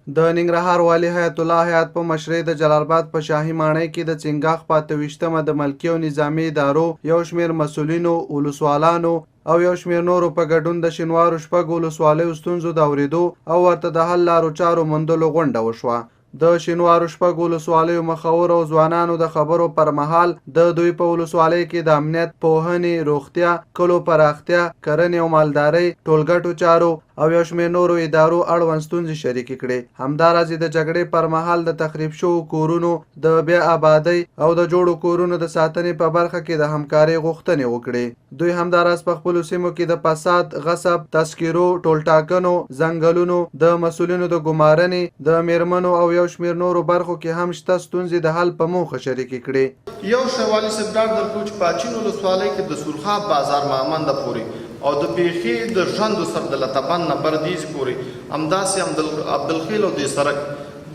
د ننګرهار والي حیات الله حیات په مشرۍ د جلال آباد په شاهي ماڼۍ کې د چنګاښ په 28مه د ملکي او نظامي ادارو یو شمېر مسؤلینو، ولسوالانو او یو شمېر نورو په ګډون د شینوارو شپږو ولسوالیو ستونزو د اورېدو او ورته د حل لارو چارو موندلو غونډه وشوه. د شینوارو شپږو ولسوالیو مخورو او ځوانانو د خبرو پر مهال د دوی په ولسوالۍ کې د امنیت، پوهنې، روغتیا، کلو پراختیا، کرنې او مالدارۍ، ټولګټو چارو او یو شمېر نورو ادارو اړوند ستونزې شریکې کړې. همداراز د جګړې پر مهال د تخریب شوو کورونو د بیا آبادۍ او د جوړو کورونو د ساتنې په برخه کې د همکارۍ غوښتنې وکړې. دوی همداراز په خپلو سیمو کې د فساد، غصب، تذکیرو، ټولټاکنو، ځنګلونو د مسؤلینو د ګمارنې، د میرمنو او یو شمېر نورو برخو کې هم شته ستونزې د حل په موخه شریکې کړې. یو شوالي سبدار در کوچ پاچین ولسوالۍ کې د سرخاب بازار مامنده پورې او د پیښې د ژوندو سر د لطبان نه بردیز پورې همداسې عبدالخیل او د سړک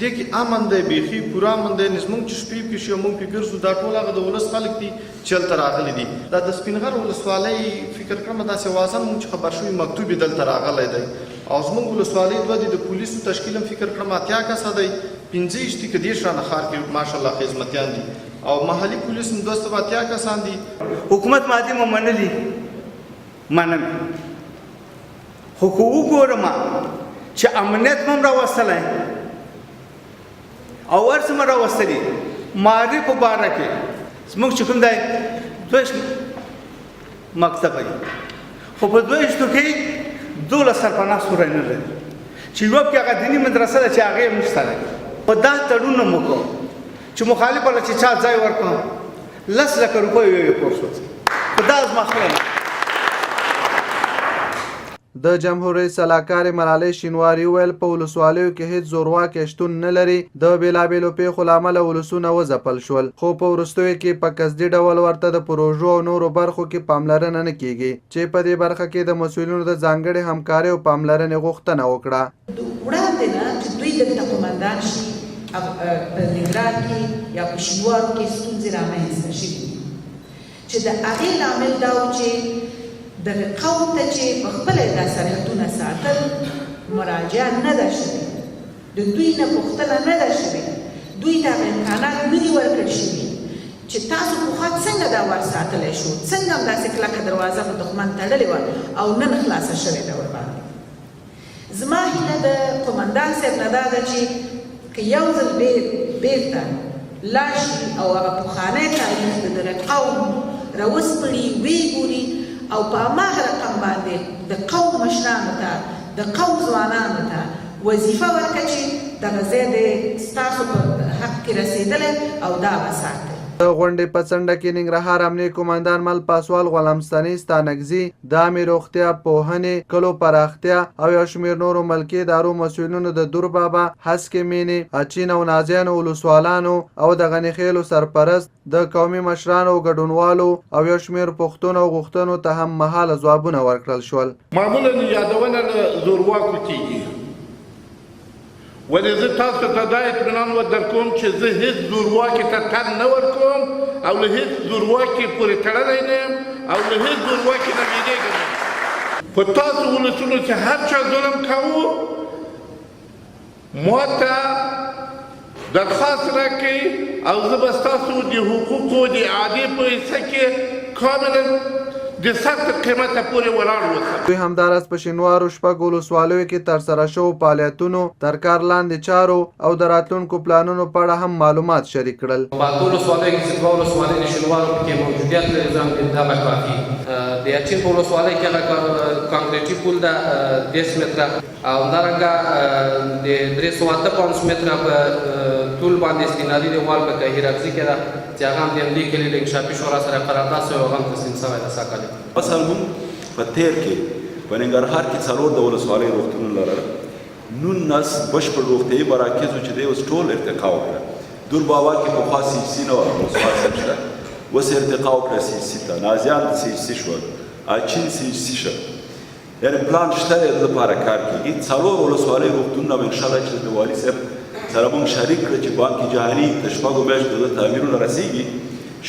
دې کې امن دی، بیخي پوره امن دی. زموږ چې شپې پیښې موږ پې ګرځو دا ټول هغه د ولس خلک دي چې هلته راغلي دي. دا د سپین غر ولسوالۍ فکر کړم داسې اوازه موږ چې خبر شوي مکتوب یې دلته راغلی دی او زموږ ولسوالۍ دوه دي د پولیسو تشکیل هم فکر کړم 80 کسه دی، 15 کې دېرش رانه ښار کې ماشاءالله خدمتیان دي او محلي پولیس هم 280 کسان دي. حکومت مادي مو منلي منم خو که وګورم چې امنیت هم راوستلی او هر څه م راوستلي ماري په باره کې زموږ چې کوم دی 2 مکتب دی خو په 2 کې 12 سرپناه سوری نه لري چې یوه پکې هغه دیني مدرسه ده چې هغې هم نشته دی. په دا تړون مو وکړو چې مخالف له چې چا ځای ورکړو 10 لکه روپۍ یې پورس په دا زما خبره د جمهور رئیس سلاکار ملالۍ شینواري وویل په ولسوالیو کې هیڅ زورواکی شتون نه لري. د بېلابېلو پیښو له امله ولسونه وځپل شول خو په وروستیو کې په قصدي ډول ورته د پروژو او نورو برخو کې پاملرنه نه کیږي چې په دې برخه کې د مسؤلینو د ځانګړې همکارۍ او پاملرنې غوښتنه وکړه. وړاندې نه چې دوی دلته قومندان شي په ننګرهار کې یا په شینوارو کې ستونزې رامنځته شوي چې د هغې لامل دا و چې دغه قوم ته چې په خپله دا سرحدونه ساتل مراجعه نه ده شوې، د دوی نه پوښتنه نه ده شوې، دوی ته هغه امکانات نه دي ورکړل شوي چې تاسو پخوا څنګه دا ور ساتلی شو، څنګه هم داسې کلکه دروازه په دښمن تړلې وه او نن خلاصه شوې ده ورباندې. زما هیله د قومندان صاحب نه دا ده چې که یو ځل بېرته لاړ شي او هغه پخوانی تاریخ د دغه قوم راوسپړي، ویې ګوري او په هماغه رقم باندې د قوم مشرانو ته د قوم ځوانانو ته وظیفه ورکړه چې دغه ځای د ستاسو په حق کې رسېدلی او دا به ساتئ. د غونډې په څنډه کې ننګرهار امنیې قومندان مل پاسوال غلامستاني ستانکزي، د عامې روغتیا، پوهنې، کلو پراختیا او یو شمېر نورو ملکي ادارو مسؤلینو د دور بابا، هسکې مینې، اچین او نازیانو ولسوالانو او د غني خیلو سرپرست، د قومي مشرانو او ګډونوالو او یو شمېر پوښتنو او غوښتنو ته هم مهاله ځوابونه ورکړل شول. معمولا یادونه له زورواکو کېږي ولې زه تاسو ته دا اطمینان ودرکوم چې زه هیڅ زورواکي ته تن نه ورکوم او له هیڅ زورواکي پورې تړلی نه یم او له هیڅ زورواکي نه وېرېږم نه. په تاسو ولسونو چې هر چا ظلم کوو ما ته درخواست راکړئ او زه به ستاسو د حقوقو د اعادې په حصه کې کاملا د سخت قیمته پورې ولاړ اوسم. دوی همداراز په شینوارو شپږو ولسوالیو کې ترسره شوو فعالیتونو، تر کار لاندې چارو او د راتلونکو پلانونو په اړه هم معلومات شریک کړل. په اتو ولسوالیو کې چې دوه ولسوالۍ د شینوارو کې موجودیت لري دغه کافي. د اچین په ولسوالۍ کې هغه کانکریټي پول ده 10 متره او همدارنګه د 358 متره په طول باندې استنادي دیوال په کهیرابزي کې ده چې هغه هم د همدې کلي له انکشافي شورا سره قرارداد شوی او هغه هم تسلیم شوی ده سږ کال. مثلا هم په تیر کې په ننګرهار کې 4 د ولسوالۍ روغتونونه لرل، 19 بشپړ روغتیایي مراکزو چې دی اوس ټول ارتقا وکړه. دور بابا کې پخوا CHC نه وه، ولسوال صاحب شته، اوس ارتقا وکړه CHC ته، نازیان CHC شول، اچین CHC شو. یعنې پلان شته دی د لپاره کار کېږي. 4 ولسوالۍ روغتونونه به انشاءالله چې د والي صاحب سره موږ شریک کړه چې بانک جهاني د 6 میاشتو د تعمیرونه رسېږي.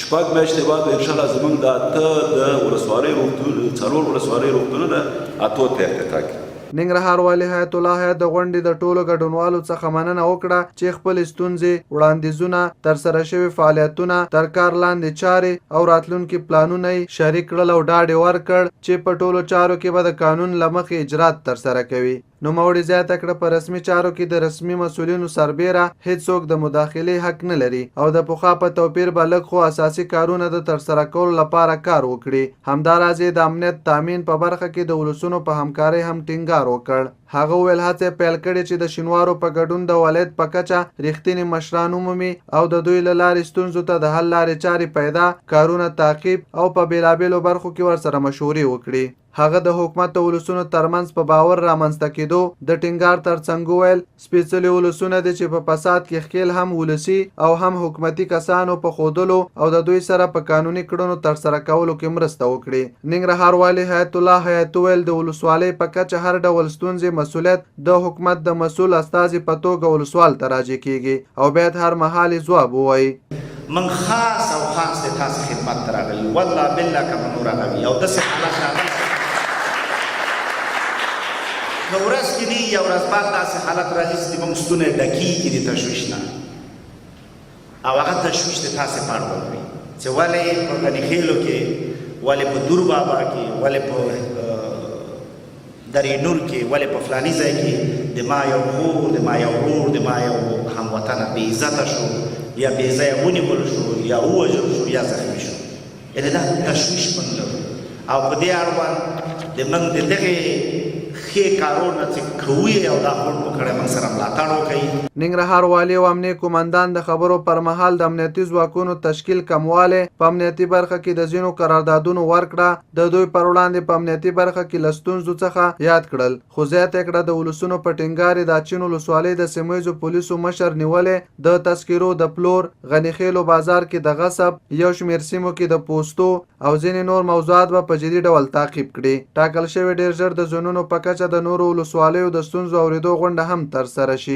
6 میاشتې بعد به انشاءالله زموږ د 8 د ولسوالۍ روغتونونه 4 ولسوالۍ روغتونونه 8 ته ارتقا کړي. ننګرهار والي حیات الله حیات د غونډې د ټولو ګډونوالو څخه مننه وکړه چې خپل ستونزې، وړاندیزونه، ترسره شوي فعالیتونه، تر کار لاندې چارې او راتلونکي پلانونه یې شریک کړل او ډاډ یې ورکړ چې په ټولو چارو کې به د قانون له مخې اجرات ترسره کوي. نوموړي زیاته کړه په رسمي چارو کې د رسمي مسؤلینو سربیره هیڅوک د مداخلې حق نه لري او د پخوا په توپیر به لږ خو اساسي کارونه د ترسره کولو لپاره کار وکړي. همداراز د امنیت تامین په برخه کې د ولسونو په همکارۍ هم ټینګار وکړ. هغه وویل هڅې پیل کړي چې د شینوارو په ګډون د ولایت په کچه رښتیني مشران ومومي او د دوی له لارې ستونزو ته د حل لارې چارې پیدا، کارونه تعقیب او په بېلابېلو برخو کې ورسره مشورې وکړي. هغه د حکومت او ولسونو ترمنځ په باور رامنځته کېدو د ټینګار ترڅنګ وویل سپېڅلي ولسونه دي چې په فساد کې ښکېل هم ولسي او هم حکومتي کسانو په ښودلو او د دوی سره په قانوني کړنو ترسره کولو کې مرسته وکړي. ننګرهار والي حیات الله حیات وویل د ولسوالۍ په کچه هر ډول ستونزې مسؤلیت د حکومت د مسؤل استازي په توګه ولسوال ته راجع کېږي او باید هر مهال ځواب ووایي. من خاص او خاص د تاسو خدمت ته راغلی والله بالله که من راغلی او داسې حالت راغلی که ورځ کې دي یا ورځ بعد داسې حالت راځي چې زموږ ستونی ډکېږي د تشویش نه او هغه تشویش د تاسې په اړوند وي چې ولې په غني خیلو کې، ولې په دور بابا کې، ولې په درې نور کې، ولې په فلاني ځای کې د ما یو خور، د ما یو ورور، د ما یو هموطنه بې عزته شو یا بې ځایه ونیول شو یا ووژل شو یا زخمي شو. یعنې دا تشویش موږ لرو او په دې اړوند د موږ د دغې ښې کارونه چې کوي او دا خپل وکړی موږ سره ملاتړ وکړي. ننګرهار والي او امنیه قومندان د خبرو پر مهال د امنیتي ځواکونو تشکیل کموالی په امنیتي برخه کې د ځینو قراردادونو ورکړه د دوی پر وړاندې په امنیتي برخه کې له ستونزو څخه یاد کړل. خو زیاته کړه د ولسونو په ټینګار د اچین ولسوالۍ د سیمه ییزو پولیسو مشر نیولې د تذکرو د پلور، غني خیلو بازار کې د غصب، یو شمېر سیمو کې د پوستو او ځینې نور موضوعات به په جدي ډول تعقیب کړي. ټاکل شوی ډېر ژر د ځوانونو په کچه د نورو ولسوالیو د ستونزو اورېدو غونډه هم ترسره شي.